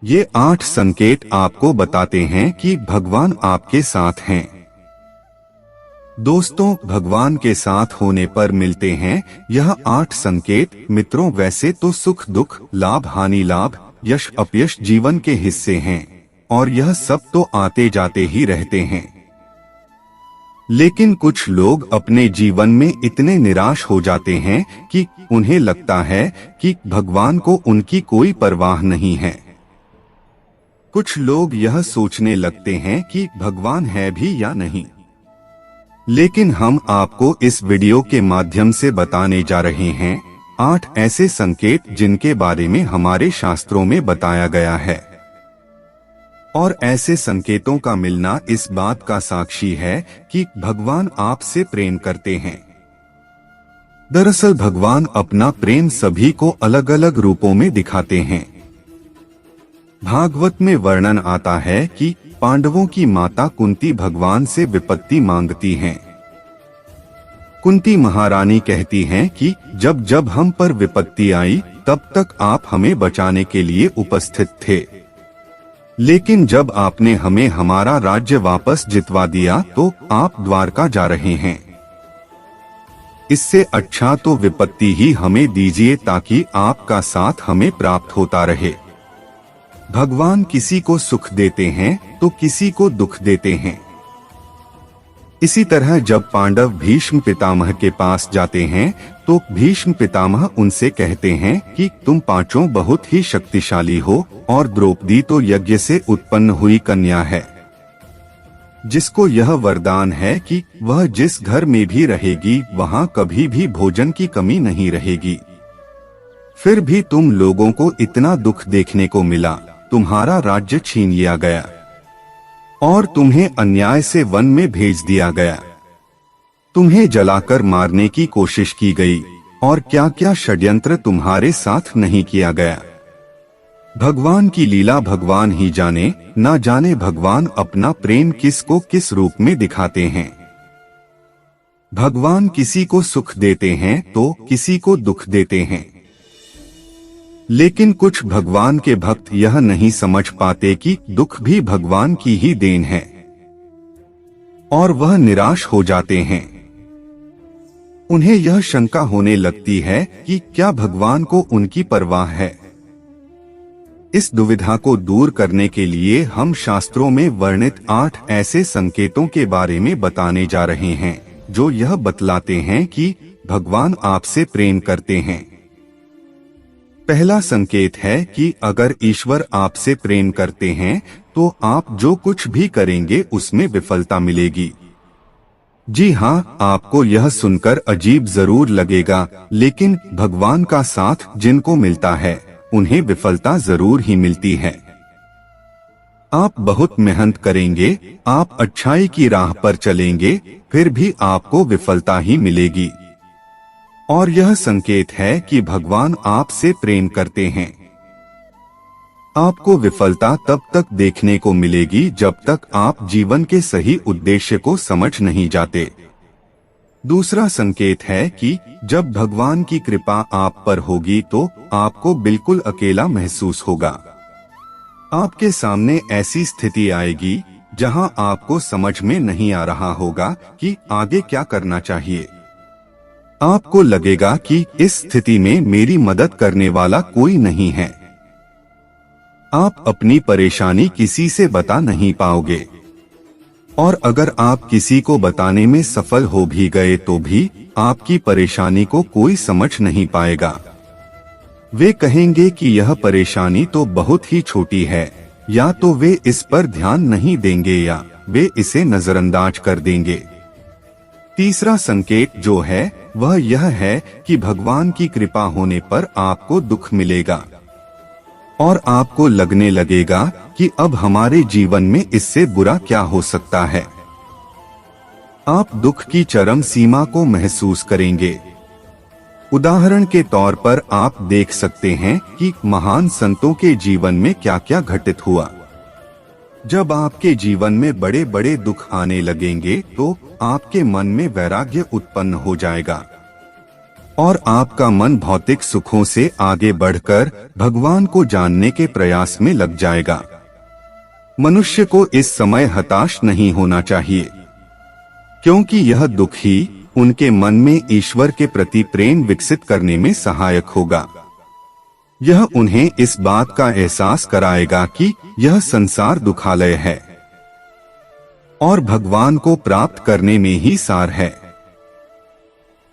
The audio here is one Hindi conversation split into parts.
ये 8 संकेत आपको बताते हैं कि भगवान आपके साथ हैं। दोस्तों, भगवान के साथ होने पर मिलते हैं यह 8 संकेत। मित्रों, वैसे तो सुख दुख, लाभ हानि, लाभ यश अपयश जीवन के हिस्से हैं और यह सब तो आते जाते ही रहते हैं। लेकिन कुछ लोग अपने जीवन में इतने निराश हो जाते हैं कि उन्हें लगता है कि भगवान को उनकी कोई परवाह नहीं है। कुछ लोग यह सोचने लगते हैं कि भगवान है भी या नहीं। लेकिन हम आपको इस वीडियो के माध्यम से बताने जा रहे हैं 8 ऐसे संकेत जिनके बारे में हमारे शास्त्रों में बताया गया है। और ऐसे संकेतों का मिलना इस बात का साक्षी है कि भगवान आपसे प्रेम करते हैं। दरअसल भगवान अपना प्रेम सभी को अलग अलग रूपों में दिखाते हैं। भागवत में वर्णन आता है कि पांडवों की माता कुंती भगवान से विपत्ति मांगती हैं। कुंती महारानी कहती हैं कि जब जब हम पर विपत्ति आई तब तक आप हमें बचाने के लिए उपस्थित थे, लेकिन जब आपने हमें हमारा राज्य वापस जितवा दिया तो आप द्वारका जा रहे हैं। इससे अच्छा तो विपत्ति ही हमें दीजिए ताकि आपका साथ हमें प्राप्त होता रहे। भगवान किसी को सुख देते हैं तो किसी को दुख देते हैं। इसी तरह जब पांडव भीष्म पितामह के पास जाते हैं तो भीष्म पितामह उनसे कहते हैं कि तुम पांचों बहुत ही शक्तिशाली हो और द्रौपदी तो यज्ञ से उत्पन्न हुई कन्या है, जिसको यह वरदान है कि वह जिस घर में भी रहेगी वहां कभी भी भोजन की कमी नहीं रहेगी। फिर भी तुम लोगों को इतना दुख देखने को मिला, तुम्हारा राज्य छीन लिया गया और तुम्हें अन्याय से वन में भेज दिया गया। तुम्हें जलाकर मारने की कोशिश की गई और क्या क्या षड्यंत्र तुम्हारे साथ नहीं किया गया। भगवान की लीला भगवान ही जाने, ना जाने भगवान अपना प्रेम किसको किस रूप में दिखाते हैं। भगवान किसी को सुख देते हैं तो किसी को दुख देते हैं। लेकिन कुछ भगवान के भक्त यह नहीं समझ पाते कि दुख भी भगवान की ही देन है और वह निराश हो जाते हैं। उन्हें यह शंका होने लगती है कि क्या भगवान को उनकी परवाह है। इस दुविधा को दूर करने के लिए हम शास्त्रों में वर्णित 8 ऐसे संकेतों के बारे में बताने जा रहे हैं जो यह बतलाते हैं कि भगवान आपसे प्रेम करते हैं। पहला संकेत है कि अगर ईश्वर आपसे प्रेम करते हैं तो आप जो कुछ भी करेंगे उसमें विफलता मिलेगी। जी हाँ, आपको यह सुनकर अजीब जरूर लगेगा, लेकिन भगवान का साथ जिनको मिलता है उन्हें विफलता जरूर ही मिलती है। आप बहुत मेहनत करेंगे, आप अच्छाई की राह पर चलेंगे, फिर भी आपको विफलता ही मिलेगी। और यह संकेत है कि भगवान आपसे प्रेम करते हैं। आपको विफलता तब तक देखने को मिलेगी जब तक आप जीवन के सही उद्देश्य को समझ नहीं जाते। दूसरा संकेत है कि जब भगवान की कृपा आप पर होगी तो आपको बिल्कुल अकेला महसूस होगा। आपके सामने ऐसी स्थिति आएगी जहां आपको समझ में नहीं आ रहा होगा कि आगे क्या करना चाहिए। आपको लगेगा कि इस स्थिति में मेरी मदद करने वाला कोई नहीं है। आप अपनी परेशानी किसी से बता नहीं पाओगे और अगर आप किसी को बताने में सफल हो भी गए तो भी आपकी परेशानी को कोई समझ नहीं पाएगा। वे कहेंगे कि यह परेशानी तो बहुत ही छोटी है, या तो वे इस पर ध्यान नहीं देंगे या वे इसे नजरअंदाज कर देंगे। तीसरा संकेत जो है वह यह है कि भगवान की कृपा होने पर आपको दुख मिलेगा और आपको लगने लगेगा कि अब हमारे जीवन में इससे बुरा क्या हो सकता है। आप दुख की चरम सीमा को महसूस करेंगे। उदाहरण के तौर पर आप देख सकते हैं कि महान संतों के जीवन में क्या क्या घटित हुआ। जब आपके जीवन में बड़े बड़े दुख आने लगेंगे तो आपके मन में वैराग्य उत्पन्न हो जाएगा। और आपका मन भौतिक सुखों से आगे बढ़कर भगवान को जानने के प्रयास में लग जाएगा। मनुष्य को इस समय हताश नहीं होना चाहिए, क्योंकि यह दुख ही उनके मन में ईश्वर के प्रति प्रेम विकसित करने में सहायक होगा। यह उन्हें इस बात का एहसास कराएगा कि यह संसार दुखालय है और भगवान को प्राप्त करने में ही सार है।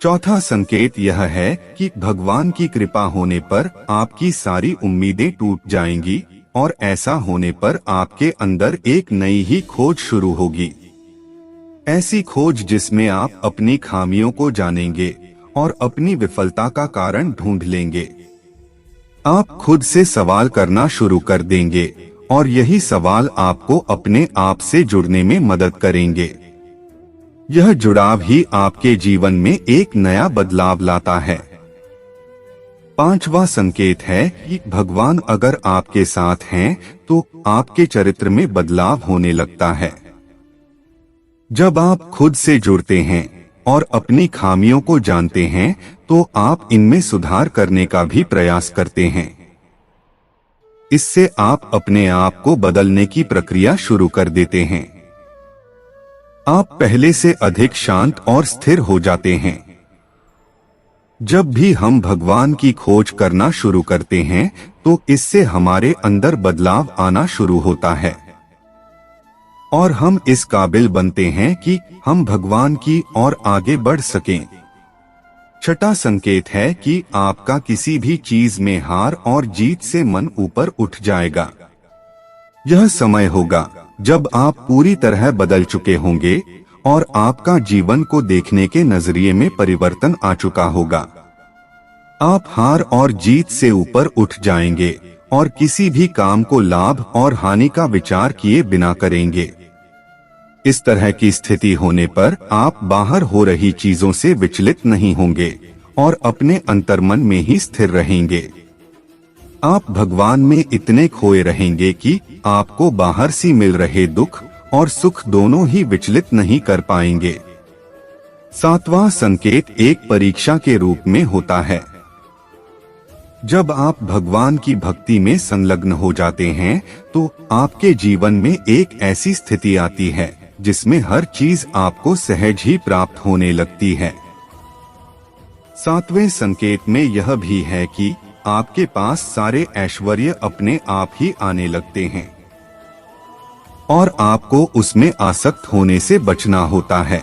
चौथा संकेत यह है कि भगवान की कृपा होने पर आपकी सारी उम्मीदें टूट जाएंगी और ऐसा होने पर आपके अंदर एक नई ही खोज शुरू होगी। ऐसी खोज जिसमें आप अपनी खामियों को जानेंगे और अपनी विफलता का कारण ढूंढ लेंगे। आप खुद से सवाल करना शुरू कर देंगे और यही सवाल आपको अपने आप से जुड़ने में मदद करेंगे। यह जुड़ाव ही आपके जीवन में एक नया बदलाव लाता है। पांचवा संकेत है कि भगवान अगर आपके साथ हैं तो आपके चरित्र में बदलाव होने लगता है। जब आप खुद से जुड़ते हैं और अपनी खामियों को जानते हैं तो आप इनमें सुधार करने का भी प्रयास करते हैं। इससे आप अपने आप को बदलने की प्रक्रिया शुरू कर देते हैं। आप पहले से अधिक शांत और स्थिर हो जाते हैं। जब भी हम भगवान की खोज करना शुरू करते हैं तो इससे हमारे अंदर बदलाव आना शुरू होता है और हम इस काबिल बनते हैं कि हम भगवान की ओर आगे बढ़ सकें। छठा संकेत है कि आपका किसी भी चीज में हार और जीत से मन ऊपर उठ जाएगा। यह समय होगा जब आप पूरी तरह बदल चुके होंगे और आपका जीवन को देखने के नजरिए में परिवर्तन आ चुका होगा। आप हार और जीत से ऊपर उठ जाएंगे और किसी भी काम को लाभ और हानि का विचार किए बिना करेंगे। इस तरह की स्थिति होने पर आप बाहर हो रही चीजों से विचलित नहीं होंगे और अपने अंतर्मन में ही स्थिर रहेंगे। आप भगवान में इतने खोए रहेंगे कि आपको बाहर से मिल रहे दुख और सुख दोनों ही विचलित नहीं कर पाएंगे। सातवां संकेत एक परीक्षा के रूप में होता है। जब आप भगवान की भक्ति में संलग्न हो जाते हैं तो आपके जीवन में एक ऐसी स्थिति आती है जिसमें हर चीज आपको सहज ही प्राप्त होने लगती है। सातवें संकेत में यह भी है कि आपके पास सारे ऐश्वर्य अपने आप ही आने लगते हैं और आपको उसमें आसक्त होने से बचना होता है।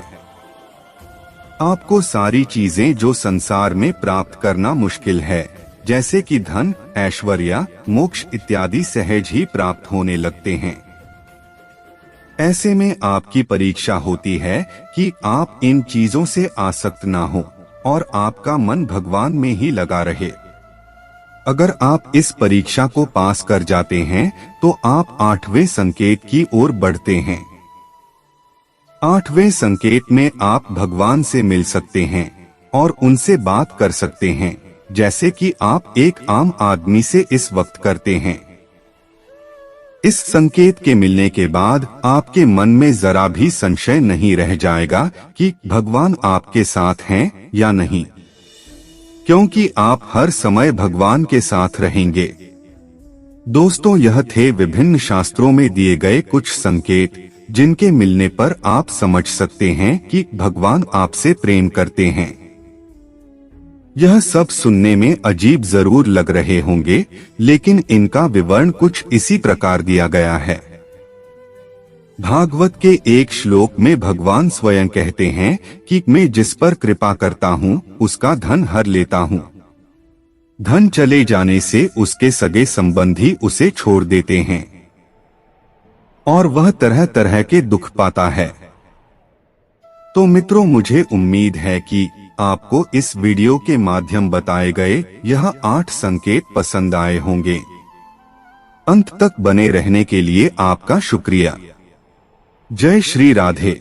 आपको सारी चीजें जो संसार में प्राप्त करना मुश्किल है, जैसे कि धन, ऐश्वर्य, मोक्ष इत्यादि सहज ही प्राप्त होने लगते हैं। ऐसे में आपकी परीक्षा होती है कि आप इन चीजों से आसक्त ना हो और आपका मन भगवान में ही लगा रहे। अगर आप इस परीक्षा को पास कर जाते हैं तो आप आठवें संकेत की ओर बढ़ते हैं। आठवें संकेत में आप भगवान से मिल सकते हैं और उनसे बात कर सकते हैं, जैसे कि आप एक आम आदमी से इस वक्त करते हैं। इस संकेत के मिलने के बाद आपके मन में जरा भी संशय नहीं रह जाएगा कि भगवान आपके साथ हैं या नहीं, क्योंकि आप हर समय भगवान के साथ रहेंगे। दोस्तों, यह थे विभिन्न शास्त्रों में दिए गए कुछ संकेत जिनके मिलने पर आप समझ सकते हैं कि भगवान आपसे प्रेम करते हैं। यह सब सुनने में अजीब जरूर लग रहे होंगे, लेकिन इनका विवरण कुछ इसी प्रकार दिया गया है। भागवत के एक श्लोक में भगवान स्वयं कहते हैं कि मैं जिस पर कृपा करता हूँ उसका धन हर लेता हूँ। धन चले जाने से उसके सगे संबंधी उसे छोड़ देते हैं और वह तरह तरह के दुख पाता है। तो मित्रों, मुझे उम्मीद है कि आपको इस वीडियो के माध्यम बताए गए यह 8 संकेत पसंद आए होंगे। अंत तक बने रहने के लिए आपका शुक्रिया। जय श्री राधे।